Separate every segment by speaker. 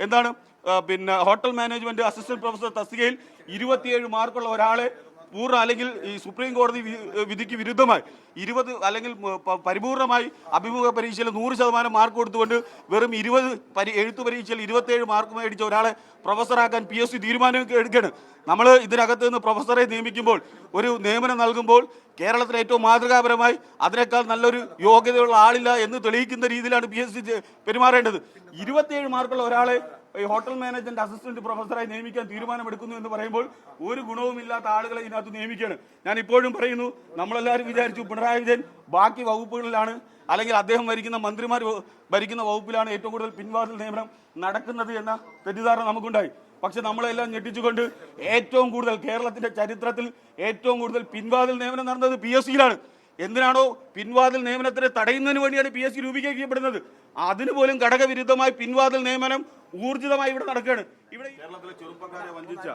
Speaker 1: എന്താണ് പിന്നെ hotel management assistant professor തസ്തികയിൽ 27 മാർക്കുള്ള ഒരാളെ പൂർണ്ണ അല്ലെങ്കിൽ ഈ സുപ്രീം കോടതി വിധിക്ക് വിരുദ്ധമായി 20 അല്ലെങ്കിൽ പരിപൂർണമായി അഭിമുഖ പരീക്ഷയിൽ 100% മാർക്ക് കൊടുത്തുകൊണ്ട് വെറും 20 എഴുത്തു പരീക്ഷയിൽ 27 മാർക്ക് മേടിച്ച ഒരാളെ പ്രൊഫസറാക്കാൻ PSC തീരുമാനം എടുക്കുകയാണ്. നമ്മൾ ഇതിനകത്ത് നിന്ന് പ്രൊഫസറെ നിയമിക്കുമ്പോൾ ഒരു നിയമനം നൽകുമ്പോൾ കേരളത്തിലെ ഏറ്റവും മാതൃകാപരമായി അതിനേക്കാൾ നല്ലൊരു യോഗ്യതയുള്ള ആളില്ല എന്ന് തെളിയിക്കുന്ന രീതിയിലാണ് PSC പെരുമാറേണ്ടത്. 27 മാർക്കുള്ള ഒരാളെ ഈ ഹോട്ടൽ മാനേജ്മെന്റ് അസിസ്റ്റന്റ് പ്രൊഫസറായി നിയമിക്കാൻ തീരുമാനമെടുക്കുന്നു എന്ന് പറയുമ്പോൾ ഒരു ഗുണവുമില്ലാത്ത ആളുകളെ ഇതിനകത്ത് നിയമിക്കുകയാണ്. ഞാൻ ഇപ്പോഴും പറയുന്നു, നമ്മളെല്ലാവരും വിചാരിച്ചു പിണറായി വിജയൻ ബാക്കി വകുപ്പുകളിലാണ് അല്ലെങ്കിൽ അദ്ദേഹം ഭരിക്കുന്ന മന്ത്രിമാർ ഭരിക്കുന്ന വകുപ്പിലാണ് ഏറ്റവും കൂടുതൽ പിൻവാതിൽ നിയമനം നടക്കുന്നത് എന്ന തെറ്റിദ്ധാരണ നമുക്കുണ്ടായി. പക്ഷെ നമ്മളെല്ലാം ഞെട്ടിച്ചുകൊണ്ട് ഏറ്റവും കൂടുതൽ കേരളത്തിന്റെ ചരിത്രത്തിൽ ഏറ്റവും കൂടുതൽ പിൻവാതിൽ നിയമനം നടന്നത് PSCയിലാണ്. എന്തിനാണോ പിൻവാതിൽ നിയമനത്തിനെ തടയുന്നതിന് വേണ്ടിയാണ് PSC രൂപീകരിക്കപ്പെടുന്നത്. അതിന് പോലും ഘടകവിരുദ്ധമായി പിൻവാതിൽ നിയമനം ഊർജിതമായി ഇവിടെ നടക്കുകയാണ്. ഇവിടെ കേരളത്തിലെ ചെറുപ്പക്കാരെ വഞ്ചിച്ച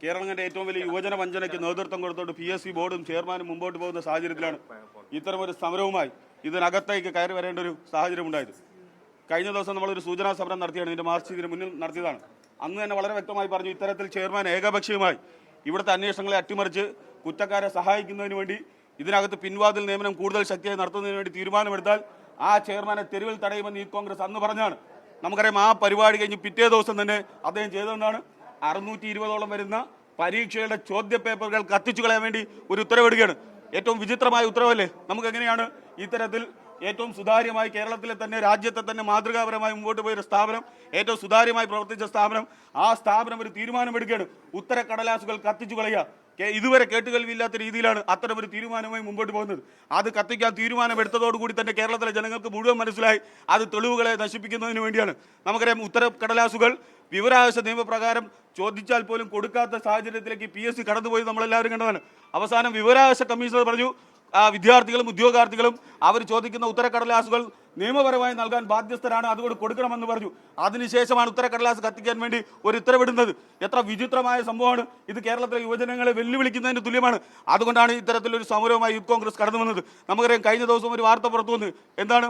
Speaker 1: കേരളത്തിന്റെ ഏറ്റവും വലിയ യുവജന വഞ്ചനയ്ക്ക് നേതൃത്വം കൊടുത്തുകൊണ്ട് PSC ബോർഡും ചെയർമാനും മുമ്പോട്ട് പോകുന്ന സാഹചര്യത്തിലാണ് ഇത്തരമൊരു സമരവുമായി ഇതിനകത്തേക്ക് കയറി വരേണ്ട ഒരു സാഹചര്യം ഉണ്ടായത്. കഴിഞ്ഞ ദിവസം നമ്മളൊരു സൂചനാ സമരം നടത്തിയാണ്, ഇതിന്റെ മാർച്ച് ഇതിന് മുന്നിൽ നടത്തിയതാണ്. അന്ന് തന്നെ വളരെ വ്യക്തമായി പറഞ്ഞു, ഇത്തരത്തിൽ ചെയർമാൻ ഏകപക്ഷീയമായി ഇവിടുത്തെ അന്വേഷണങ്ങളെ അട്ടിമറിച്ച് കുറ്റക്കാരെ സഹായിക്കുന്നതിന് വേണ്ടി ഇതിനകത്ത് പിൻവാതിൽ നിയമനം കൂടുതൽ ശക്തിയായി നടത്തുന്നതിന് വേണ്ടി തീരുമാനമെടുത്താൽ ആ ചെയർമാനെ തെരുവിൽ തടയുമെന്ന് ഈ കോൺഗ്രസ് അന്ന് പറഞ്ഞാണ്. നമുക്കറിയാം, ആ പരിപാടി കഴിഞ്ഞ് പിറ്റേ ദിവസം തന്നെ അദ്ദേഹം ചെയ്തതെന്നാണ് 620ഓളം വരുന്ന പരീക്ഷയുടെ ചോദ്യ പേപ്പറുകൾ കത്തിച്ചു കളയാൻ വേണ്ടി ഒരു ഉത്തരവിടുകയാണ്. ഏറ്റവും വിചിത്രമായ ഉത്തരവല്ലേ? നമുക്ക് എങ്ങനെയാണ് ഇത്തരത്തിൽ ഏറ്റവും സുതാര്യമായി കേരളത്തിലെ തന്നെ രാജ്യത്തെ തന്നെ മാതൃകാപരമായി മുമ്പോട്ട് പോയൊരു സ്ഥാപനം, ഏറ്റവും സുതാര്യമായി പ്രവർത്തിച്ച സ്ഥാപനം, ആ സ്ഥാപനം ഒരു തീരുമാനമെടുക്കുകയാണ്, ഉത്തരക്കടലാസുകൾ കത്തിച്ചു കളയുക. ഇതുവരെ കേട്ടുകേൾവിയില്ലാത്ത രീതിയിലാണ് അത്തരമൊരു തീരുമാനവുമായി മുമ്പോട്ട് പോകുന്നത്. അത് കത്തിക്കാൻ തീരുമാനമെടുത്തതോടുകൂടി തന്നെ കേരളത്തിലെ ജനങ്ങൾക്ക് മുഴുവൻ മനസ്സിലായി അത് തെളിവുകളെ നശിപ്പിക്കുന്നതിന് വേണ്ടിയാണ്. നമുക്കറിയാം, ഉത്തരക്കടലാസുകൾ വിവരാവകാശ നിയമപ്രകാരം ചോദിച്ചാൽ പോലും കൊടുക്കാത്ത സാഹചര്യത്തിലേക്ക് PSC കടന്നുപോയി നമ്മളെല്ലാവരും കണ്ടതാണ്. അവസാനം വിവരാവകാശ കമ്മീഷണർ പറഞ്ഞു, വിദ്യാർത്ഥികളും ഉദ്യോഗാർത്ഥികളും അവർ ചോദിക്കുന്ന ഉത്തരക്കടലാസുകൾ നിയമപരമായി നൽകാൻ ബാധ്യസ്ഥരാണ്, അതുകൊണ്ട് കൊടുക്കണമെന്ന് പറഞ്ഞു. അതിനുശേഷമാണ് ഉത്തരക്കടലാസ് കത്തിക്കാൻ വേണ്ടി ഒരു ഉത്തരവിടുന്നത്. എത്ര വിചിത്രമായ സംഭവമാണ് ഇത്! കേരളത്തിലെ യുവജനങ്ങളെ വെല്ലുവിളിക്കുന്നതിന് തുല്യമാണ്. അതുകൊണ്ടാണ് ഇത്തരത്തിലൊരു സമരവുമായി യൂത്ത് കോൺഗ്രസ് കടന്നു വന്നത്. നമുക്കറിയാം, കഴിഞ്ഞ ദിവസം ഒരു വാർത്ത പുറത്തു വന്നു. എന്താണ്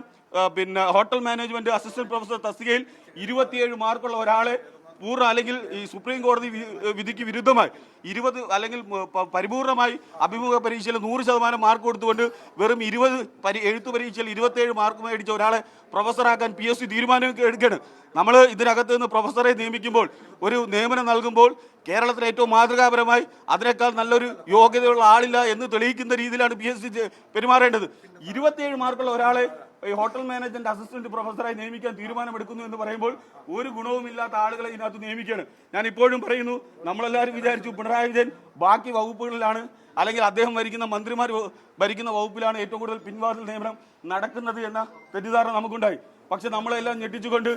Speaker 1: പിന്നെ ഹോട്ടൽ മാനേജ്മെന്റ് അസിസ്റ്റന്റ് പ്രൊഫസർ തസ്തികയിൽ 27 മാർക്കുള്ള ഒരാളെ പൂർണ്ണ അല്ലെങ്കിൽ ഈ സുപ്രീം കോടതി വിധിക്ക് വിരുദ്ധമായി 20 അല്ലെങ്കിൽ പരിപൂർണമായി അഭിമുഖ പരീക്ഷയിൽ 100% മാർക്ക് കൊടുത്തുകൊണ്ട് വെറും 20 എഴുത്തു പരീക്ഷയിൽ 27 മാർക്ക് മേടിച്ച ഒരാളെ പ്രൊഫസറാക്കാൻ PSC തീരുമാനം എടുക്കുകയാണ്. നമ്മൾ ഇതിനകത്ത് നിന്ന് പ്രൊഫസറെ നിയമിക്കുമ്പോൾ ഒരു നിയമനം നൽകുമ്പോൾ കേരളത്തിലെ ഏറ്റവും മാതൃകാപരമായി അതിനേക്കാൾ നല്ലൊരു യോഗ്യതയുള്ള ആളില്ല എന്ന് തെളിയിക്കുന്ന രീതിയിലാണ് PSC പെരുമാറേണ്ടത്. 27 മാർക്കുള്ള ഒരാളെ ഈ ഹോട്ടൽ മാനേജ്മെന്റ് അസിസ്റ്റന്റ് പ്രൊഫസറായി നിയമിക്കാൻ തീരുമാനമെടുക്കുന്നു എന്ന് പറയുമ്പോൾ ഒരു ഗുണവുമില്ലാത്ത ആളുകളെ ഇതിനകത്ത് നിയമിക്കുകയാണ്. ഞാൻ ഇപ്പോഴും പറയുന്നു, നമ്മളെല്ലാവരും വിചാരിച്ചു പിണറായി വിജയൻ ബാക്കി വകുപ്പുകളിലാണ് അല്ലെങ്കിൽ അദ്ദേഹം ഭരിക്കുന്ന മന്ത്രിമാർ ഭരിക്കുന്ന വകുപ്പിലാണ് ഏറ്റവും കൂടുതൽ പിൻവാതിൽ നിയമനം നടക്കുന്നത് എന്ന തെറ്റിദ്ധാരണ നമുക്കുണ്ടായി. പക്ഷെ നമ്മളെല്ലാം ഞെട്ടിച്ചുകൊണ്ട്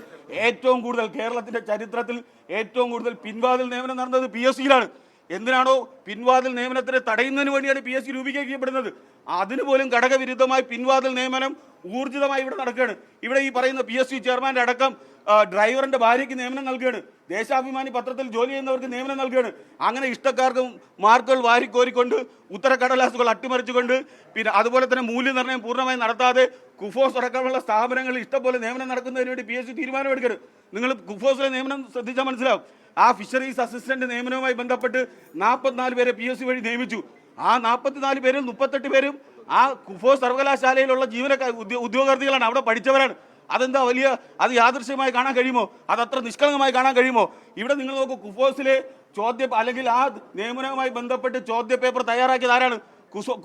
Speaker 1: ഏറ്റവും കൂടുതൽ കേരളത്തിന്റെ ചരിത്രത്തിൽ ഏറ്റവും കൂടുതൽ പിൻവാതിൽ നിയമനം നടന്നത് PSCയിലാണ്. എന്തിനാണോ പിൻവാതിൽ നിയമനത്തിനെ തടയുന്നതിന് വേണ്ടിയാണ് PSC രൂപീകരിക്കപ്പെടുന്നത്. അതിന് പോലും ഘടകവിരുദ്ധമായി പിൻവാതിൽ നിയമനം ഊർജിതമായി ഇവിടെ നടക്കുകയാണ്. ഇവിടെ ഈ പറയുന്ന PSC ചെയർമാന്റെ അടക്കം ഡ്രൈവറിന്റെ ഭാര്യയ്ക്ക് നിയമനം നൽകുകയാണ്. ദേശാഭിമാനി പത്രത്തിൽ ജോലി ചെയ്യുന്നവർക്ക് നിയമനം നൽകുകയാണ്. അങ്ങനെ ഇഷ്ടക്കാർക്കും മാർക്കുകൾ വാരിക്കോരിക്കൊണ്ട് ഉത്തരക്കടലാസുകൾ അട്ടിമറിച്ചുകൊണ്ട് പിന്നെ അതുപോലെ തന്നെ മൂല്യനിർണ്ണയം പൂർണ്ണമായി നടത്താതെ കുഫോസ് അടക്കമുള്ള സ്ഥാപനങ്ങളിൽ ഇഷ്ടംപോലെ നിയമനം നടക്കുന്നതിന് വേണ്ടി PSC തീരുമാനമെടുക്കരുത്. നിങ്ങൾ കുഫോസിലെ നിയമനം ശ്രദ്ധിച്ചാൽ മനസ്സിലാവും. ആ ഫിഷറീസ് അസിസ്റ്റന്റ് നിയമനവുമായി ബന്ധപ്പെട്ട് 44 പേരെ PSC വഴി നിയമിച്ചു. ആ 44 പേരിൽ 38 പേരും ആ കുഫോസ് സർവകലാശാലയിലുള്ള ഉദ്യോഗാർത്ഥികളാണ്, അവിടെ പഠിച്ചവരാണ്. അതെന്താ അത് യാദൃശ്യമായി കാണാൻ കഴിയുമോ? അതത്ര നിഷ്കളങ്കമായി കാണാൻ കഴിയുമോ? ഇവിടെ നിങ്ങൾ നോക്കൂ, കുഫോസിലെ അല്ലെങ്കിൽ ആ നിയമനവുമായി ബന്ധപ്പെട്ട് ചോദ്യ പേപ്പർ തയ്യാറാക്കിയത് ആരാണ്?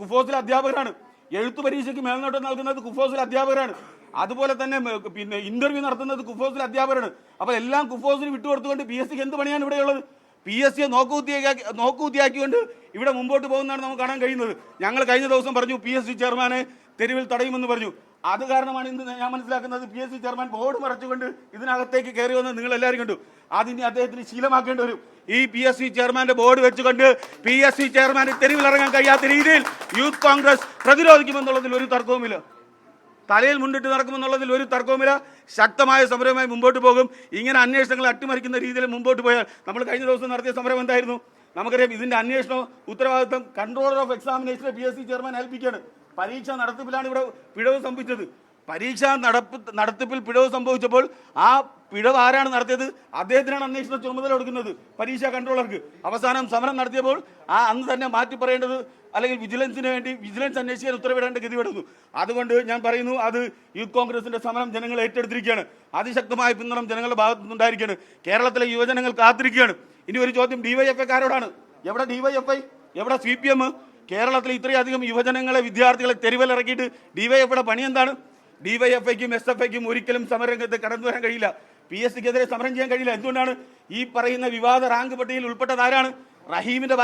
Speaker 1: കുഫോസിലെ അധ്യാപകരാണ്. എഴുത്തു പരീക്ഷയ്ക്ക് മേൽനോട്ടം നൽകുന്നത് കുഫോസിലെ അധ്യാപകരാണ്. അതുപോലെ തന്നെ പിന്നെ ഇന്റർവ്യൂ നടത്തുന്നത് കുഫോസിലെ അധ്യാപകരാണ്. അപ്പോൾ എല്ലാം കുഫോസിന് വിട്ടുകൊടുത്തുകൊണ്ട് PSCക്ക് എന്ത് പണിയാണ് ഇവിടെയുള്ളത്? PSCയെ നോക്കുകുത്തിയാക്കിക്കൊണ്ട് ഇവിടെ മുമ്പോട്ട് പോകുന്നതാണ് നമുക്ക് കാണാൻ കഴിയുന്നത്. ഞങ്ങൾ കഴിഞ്ഞ ദിവസം പറഞ്ഞു PSC ചെയർമാനെ തെരുവിൽ തടയുമെന്ന് പറഞ്ഞു. അത് കാരണമാണ് ഇന്ന് ഞാൻ മനസ്സിലാക്കുന്നത് PSC ചെയർമാൻ ബോർഡ് മറച്ചുകൊണ്ട് ഇതിനകത്തേക്ക് കയറി വന്ന് നിങ്ങൾ എല്ലാവരും കണ്ടു. അതിന് അദ്ദേഹത്തിന് ശീലമാക്കേണ്ടി വരും. ഈ PSC ചെയർമാന്റെ ബോർഡ് വെച്ചുകൊണ്ട് PSC ചെയർമാന് തെരുവിലിറങ്ങാൻ കഴിയാത്ത രീതിയിൽ യൂത്ത് കോൺഗ്രസ് പ്രതിരോധിക്കുമെന്നുള്ളതിൽ ഒരു തർക്കവുമില്ല. തലയിൽ മുണ്ടിട്ട് നടക്കുമെന്നുള്ളതിൽ ഒരു തർക്കവുമില്ല. ശക്തമായ സമരവുമായി മുമ്പോട്ട് പോകും. ഇങ്ങനെ അന്വേഷണങ്ങൾ അട്ടിമറിക്കുന്ന രീതിയിൽ മുമ്പോട്ട് പോയാൽ, നമ്മൾ കഴിഞ്ഞ ദിവസം നടത്തിയ സമരം എന്തായിരുന്നു? നമുക്കറിയാം, ഇതിന്റെ അന്വേഷണം ഉത്തരവാദിത്വം കൺട്രോളർ ഓഫ് എക്സാമിനേഷനെ PSC ചെയർമാൻ ഏൽപ്പിക്കുകയാണ്. പരീക്ഷ നടത്തിപ്പിലാണ് ഇവിടെ പിഴവ് സംഭവിച്ചത്. പരീക്ഷാ നടത്തിപ്പിൽ പിഴവ് സംഭവിച്ചപ്പോൾ ആ പിഴവ് ആരാണ് നടത്തിയത്? അദ്ദേഹത്തിനാണ് അന്വേഷണ ചുമതല കൊടുക്കുന്നത്, പരീക്ഷാ കൺട്രോളർക്ക്. അവസാനം സമരം നടത്തിയപ്പോൾ അന്ന് തന്നെ മാറ്റി പറയേണ്ടത് അല്ലെങ്കിൽ വിജിലൻസ് അന്വേഷിക്കാൻ ഉത്തരവിടേണ്ട ഗതി വരുന്നു. അതുകൊണ്ട് ഞാൻ പറയുന്നു, അത് യൂത്ത് കോൺഗ്രസിന്റെ സമരം ജനങ്ങൾ ഏറ്റെടുത്തിരിക്കുകയാണ്. അതിശക്തമായ പിന്തുണ ജനങ്ങളുടെ ഭാഗത്തുനിന്നുണ്ടായിരിക്കുകയാണ്. കേരളത്തിലെ യുവജനങ്ങൾ കാത്തിരിക്കുകയാണ്. ഇനി ഒരു ചോദ്യം ഡിവൈഎഫ്ഐക്കാരോടാണ്. എവിടെ ഡിവൈഎഫ്ഐ, എവിടെ CPM? കേരളത്തിൽ ഇത്രയധികം യുവജനങ്ങളെ, വിദ്യാർത്ഥികളെ തെരുവിലിറക്കിയിട്ട് ഡിവൈഎഫ്ഐയുടെ പണി എന്താണ്? ഡിവൈഎഫ്ഐക്കും SFIക്കും ഒരിക്കലും സമരരംഗത്ത് കടന്നു വരാൻ കഴിയില്ല. PSCക്കെതിരെ സമരം ചെയ്യാൻ കഴിയില്ല. എന്തുകൊണ്ടാണ്? ഈ പറയുന്ന വിവാദ റാങ്ക് പട്ടികയിൽ ഉൾപ്പെട്ടത് ആരാണ്? റഹീമിന്റെ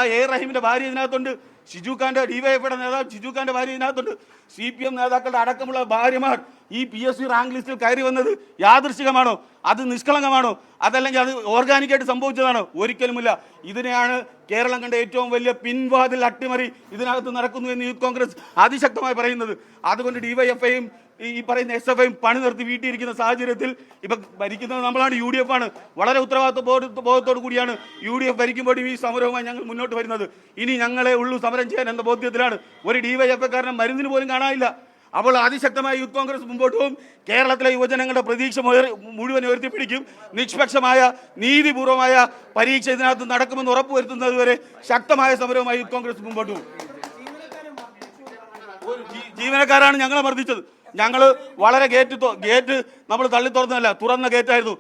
Speaker 1: ഭാര്യ ഇതിനകത്തുണ്ട്. ഷിജു ഖാന്റെ ഡിവൈഎഫ്ഐയുടെ നേതാവ് ഷിജു ഖാന്റെ ഭാര്യ ഇതിനകത്തുണ്ട്. CPM നേതാക്കളുടെ അടക്കമുള്ള ഭാര്യമാർ ഈ PSC റാങ്ക് ലിസ്റ്റിൽ കയറി വന്നത് യാദൃശ്ചികമാണോ? അത് നിഷ്കളങ്കമാണോ? അതല്ലെങ്കിൽ അത് ഓർഗാനിക്കായിട്ട് സംഭവിച്ചതാണോ? ഒരിക്കലുമില്ല. ഇതിനെയാണ് കേരളം കണ്ട ഏറ്റവും വലിയ പിൻവാതിൽ അട്ടിമറി ഇതിനകത്ത് നടക്കുന്നു എന്ന് യൂത്ത് കോൺഗ്രസ് അതിശക്തമായി പറയുന്നത്. അതുകൊണ്ട് ഡിവൈഎഫ്ഐയും ഈ പറയുന്ന SFIയും പണി നിർത്തി വീട്ടിയിരിക്കുന്ന സാഹചര്യത്തിൽ ഇപ്പൊ ഭരിക്കുന്നത് നമ്മളാണ്, UDF ആണ്. വളരെ ബോധത്തോടു കൂടിയാണ് UDF ഭരിക്കുമ്പോൾ ഈ സമരവുമായി ഞങ്ങൾ മുന്നോട്ട് വരുന്നത്. ഇനി ഞങ്ങളെ ഉള്ളൂ സമരം ചെയ്യാൻ എന്ന ബോധ്യത്തിലാണ്. ഒരു ഡിവൈഎഫ്ഐക്കാരനെ മരുന്നിന് പോലും കാണാനില്ല. അപ്പോൾ അതിശക്തമായ യൂത്ത് കോൺഗ്രസ് മുമ്പോട്ട് പോകും. കേരളത്തിലെ യുവജനങ്ങളുടെ പ്രതീക്ഷ മുഴുവൻ ഉയർത്തിപ്പിടിക്കും. നിഷ്പക്ഷമായ നീതിപൂർവമായ പരീക്ഷ ഇതിനകത്ത് നടക്കുമെന്ന് ഉറപ്പുവരുത്തുന്നതുവരെ ശക്തമായ സമരവുമായി യൂത്ത് കോൺഗ്രസ് മുമ്പോട്ട് പോകും. ജീവനക്കാരാണ് ഞങ്ങളെ മർദ്ദിച്ചത്. ഞങ്ങൾ വളരെ ഗേറ്റ് നമ്മൾ തള്ളി തുറന്നതല്ല, തുറന്ന ഗേറ്റായിരുന്നു.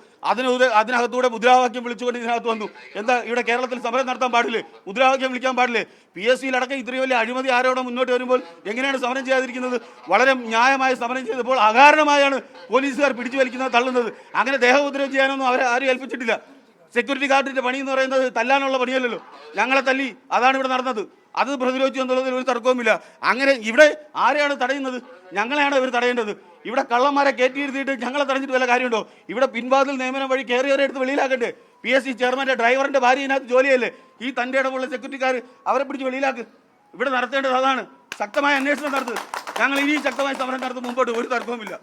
Speaker 1: അതിനകത്തൂടെ മുദ്രാവാക്യം വിളിച്ചുകൊണ്ട് ഇതിനകത്ത് വന്നു. എന്താ ഇവിടെ കേരളത്തിൽ സമരം നടത്താൻ പാടില്ലേ? മുദ്രാവാക്യം വിളിക്കാൻ പാടില്ലേ? PSCയിലടക്കം ഇത്രയും വലിയ അഴിമതി ആരോടെ മുന്നോട്ട് വരുമ്പോൾ എങ്ങനെയാണ് സമരം ചെയ്യാതിരിക്കുന്നത്? വളരെ ന്യായമായ സമരം ചെയ്തപ്പോൾ അകാരണമായാണ് പോലീസുകാർ പിടിച്ചു വലിക്കുന്നത്, തള്ളുന്നത്. അങ്ങനെ ദേഹോപദ്രവം ചെയ്യാനൊന്നും അവരെ ആരും ഏൽപ്പിച്ചിട്ടില്ല. സെക്യൂരിറ്റി ഗാർഡിന്റെ പണി എന്ന് പറയുന്നത് തല്ലാനുള്ള പണിയല്ലല്ലോ. ഞങ്ങളെ തല്ലി, അതാണ് ഇവിടെ നടന്നത്. അത് പ്രതിരോധിച്ചു എന്നുള്ളതിൽ ഒരു തർക്കവുമില്ല. അങ്ങനെ ഇവിടെ ആരെയാണ് തടയുന്നത്? ഞങ്ങളെയാണ് ഇവർ തടയേണ്ടത്. ഇവിടെ കള്ളന്മാരെ കയറ്റിയിരുത്തിയിട്ട് ഞങ്ങളെ തടഞ്ഞിട്ട് വല്ല കാര്യമുണ്ടോ? ഇവിടെ പിൻവാതിൽ നിയമനം വഴി കയറിയവരെ എടുത്ത് വെളിയിലാക്കണ്ടേ? PSC ചെയർമാന്റെ ഡ്രൈവറിന്റെ ഭാര്യ ഇതിനകത്ത് ജോലിയല്ലേ? ഈ തന്റെ ഇടമുള്ള സെക്യൂരിറ്റിക്കാർ അവരെ പിടിച്ച് വെളിയിലാക്ക്. ഇവിടെ നടത്തേണ്ടത് അതാണ്. ശക്തമായ അന്വേഷണം നടത്തുക. ഞങ്ങൾ ഇനിയും ശക്തമായ സമരം നടത്തും, മുമ്പോട്ട് ഒരു തർക്കവുമില്ല.